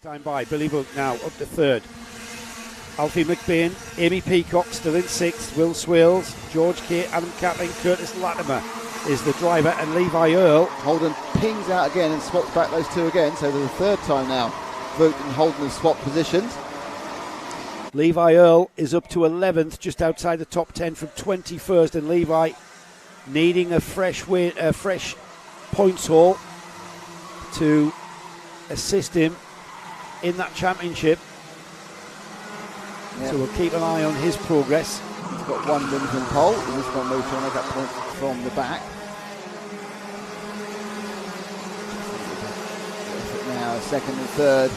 time by. Billy Book now up to third. Alfie McBain, Amy Peacock still in sixth. Will Swales, George Kay, Adam Catling, Curtis Latimer is the driver, and Levi Earl. Holden pings out again and swaps back those two again, so there's a third time now Vogt and Holden have swapped positions. Levi Earl is up to 11th, just outside the top 10 from 21st, and Levi needing a fresh points haul to assist him in that championship. Yep. So we'll keep an eye on his progress. He's got one win from pole, and this one moves to make up points from the back. Now second and third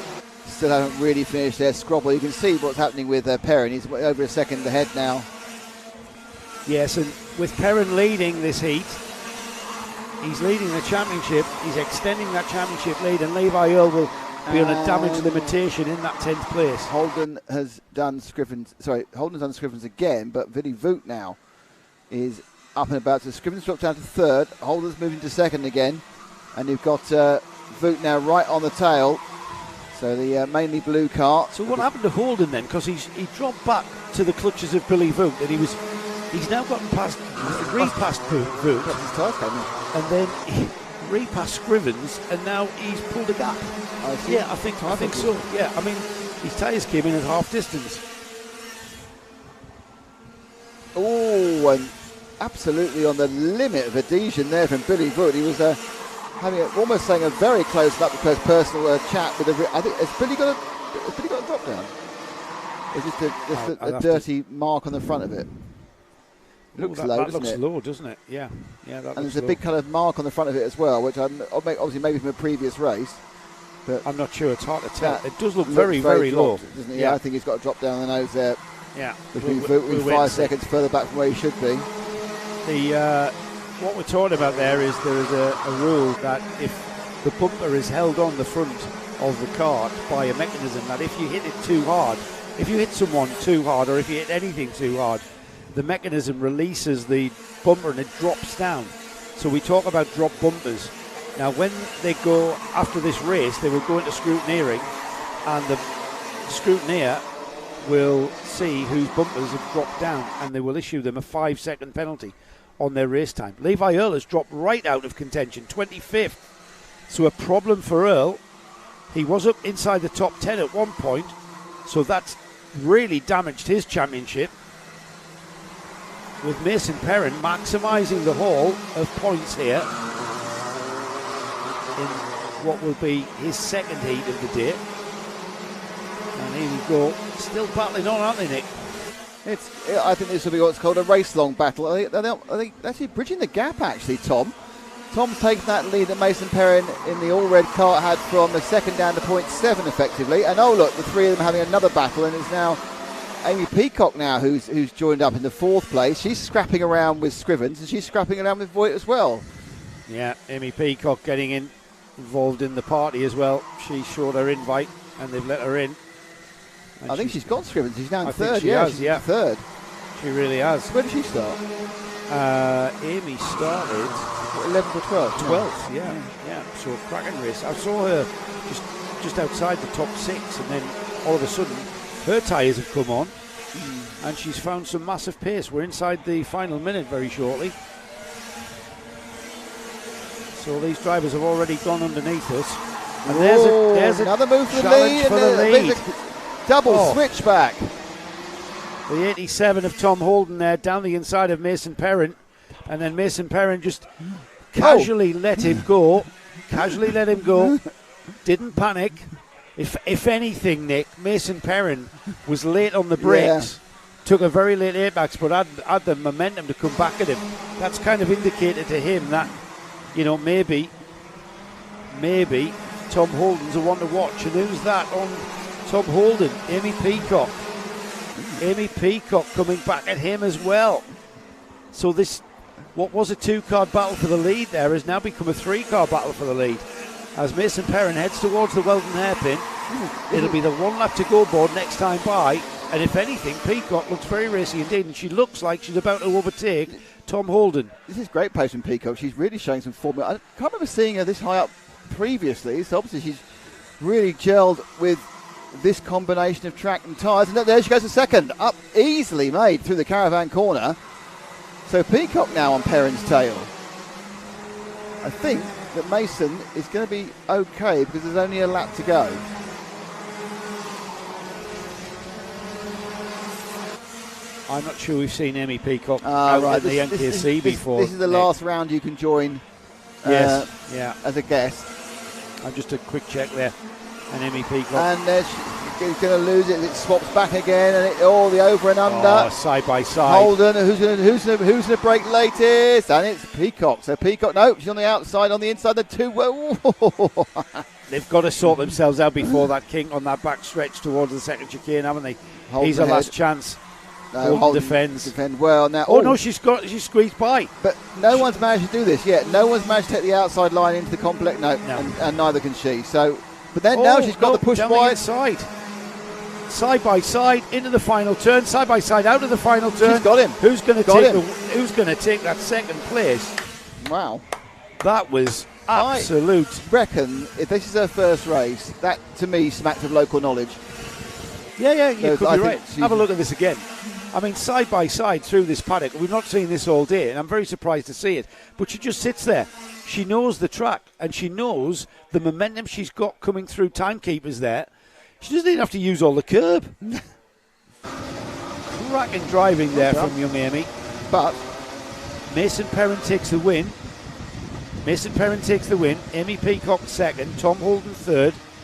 still haven't really finished their scrabble. You can see what's happening with Perrin. He's over a second ahead now. Yes, and with Perrin leading this heat, he's leading the championship. He's extending that championship lead, and Levi Earl will be on a damage limitation in that 10th place. Holden has done Scrivens. Holden's done Scrivens again, but Vinnie Vogt now is up and about. So Scrivens drops down to third. Holden's moving to second again, and you've got Vogt now right on the tail. So the mainly blue car. So what happened to Holden then? Because he dropped back to the clutches of Billy Vogt, and he's now gotten past, repassed Vogt, and then he repassed Scrivens, and now he's pulled a gap. Yeah, I think so. Yeah, I mean, his tyres came in at half distance. Oh, and absolutely on the limit of adhesion there from Billy Vogt. He was almost saying a very close up close personal chat with I think has Billy got a drop down? It's just a dirty mark on the front of it. Looks low, doesn't it? That looks low, doesn't it? Yeah. And there's a big kind of mark on the front of it as well, which obviously maybe from a previous race. But I'm not sure. It's hard to tell. It does look very, very low, doesn't it? Yeah, I think he's got a drop down the nose there. Yeah. We're 5 seconds further back from where he should be. What we're talking about there is a rule that if the bumper is held on the front of the cart by a mechanism, that if you hit it too hard, if you hit someone too hard, or if you hit anything too hard, the mechanism releases the bumper and it drops down. So we talk about drop bumpers. Now when they go after this race, they will go into scrutineering, and the scrutineer will see whose bumpers have dropped down, and they will issue them a 5-second penalty on their race time. Levi Earl has dropped right out of contention, 25th. So a problem for Earl. He was up inside the top 10 at one point, so that's really damaged his championship. With Mason Perrin maximising the haul of points here in what will be his second heat of the day. And here we go, still battling on, aren't they, Nick? I think this will be what's called a race-long battle. I think actually bridging the gap, actually, Tom. Tom's taken that lead that Mason Perrin in the all-red car had from the second down to point 7, effectively. And oh, look, the three of them having another battle, and it's now Amy Peacock now who's joined up in the 4th place. She's scrapping around with Scrivens, and she's scrapping around with Voigt as well. Yeah, Amy Peacock getting involved in the party as well. She showed her invite, and they've let her in. I think she's got Scrivens. She's now in third. She's third. She really has. Where did she start? Amy started 11th or 12th. 12th, yeah. So cracking race. I saw her just outside the top 6, and then all of a sudden her tyres have come on, and she's found some massive pace. We're inside the final minute very shortly. So these drivers have already gone underneath us. And there's another move for the lead. Double switchback. The 87 of Tom Holden there down the inside of Mason Perrin, and then Mason Perrin just casually let him go. Didn't panic. If anything, Nick, Mason Perrin was late on the brakes. Took a very late apex, but had the momentum to come back at him. That's kind of indicated to him that, maybe Tom Holden's the one to watch. And who's that on Tom Holden? Amy Peacock. Amy Peacock coming back at him as well. So this, what was a 2-car battle for the lead there, has now become a 3-car battle for the lead. As Mason Perrin heads towards the Weldon hairpin, it'll be the 1 lap to go board next time by. And if anything, Peacock looks very racy indeed, and she looks like she's about to overtake Tom Holden. This is great pace from Peacock. She's really showing some form. I can't remember seeing her this high up previously, so obviously she's really gelled with this combination of track and tyres. And there she goes to second. Up easily made through the caravan corner. So Peacock now on Perrin's tail. I think that Mason is going to be okay because there's only a lap to go. I'm not sure we've seen Emmy Peacock out in the NKC before. This is the last round you can join as a guest. I'm just a quick check there. And Emmy Peacock. And she's going to lose it. It swaps back again, and the over and under. Side by side. Holden, who's going to break latest? And it's Peacock. So Peacock, no, she's on the outside, on the inside. The two. They've got to sort themselves out before that kink on that back stretch towards the second chicane, haven't they? He's a last chance. No, Holden defends. Defend well now. She's squeezed by. But no one's managed to do this yet. No one's managed to take the outside line into the complex. No. And neither can she. So, but then now she's got the push wide. Side by side into the final turn. Side by side out of the final turn. She's got him. Who's going to take that second place? Wow, that was absolute. I reckon if this is her first race, that to me smacked of local knowledge. Yeah, you could be right. Have a look at this again. I mean, side by side through this paddock. We've not seen this all day, and I'm very surprised to see it. But she just sits there. She knows the track, and she knows the momentum she's got coming through timekeepers there. She doesn't even have to use all the curb. Cracking driving there from young Amy. But Mason Perrin takes the win. Amy Peacock second. Tom Holden third.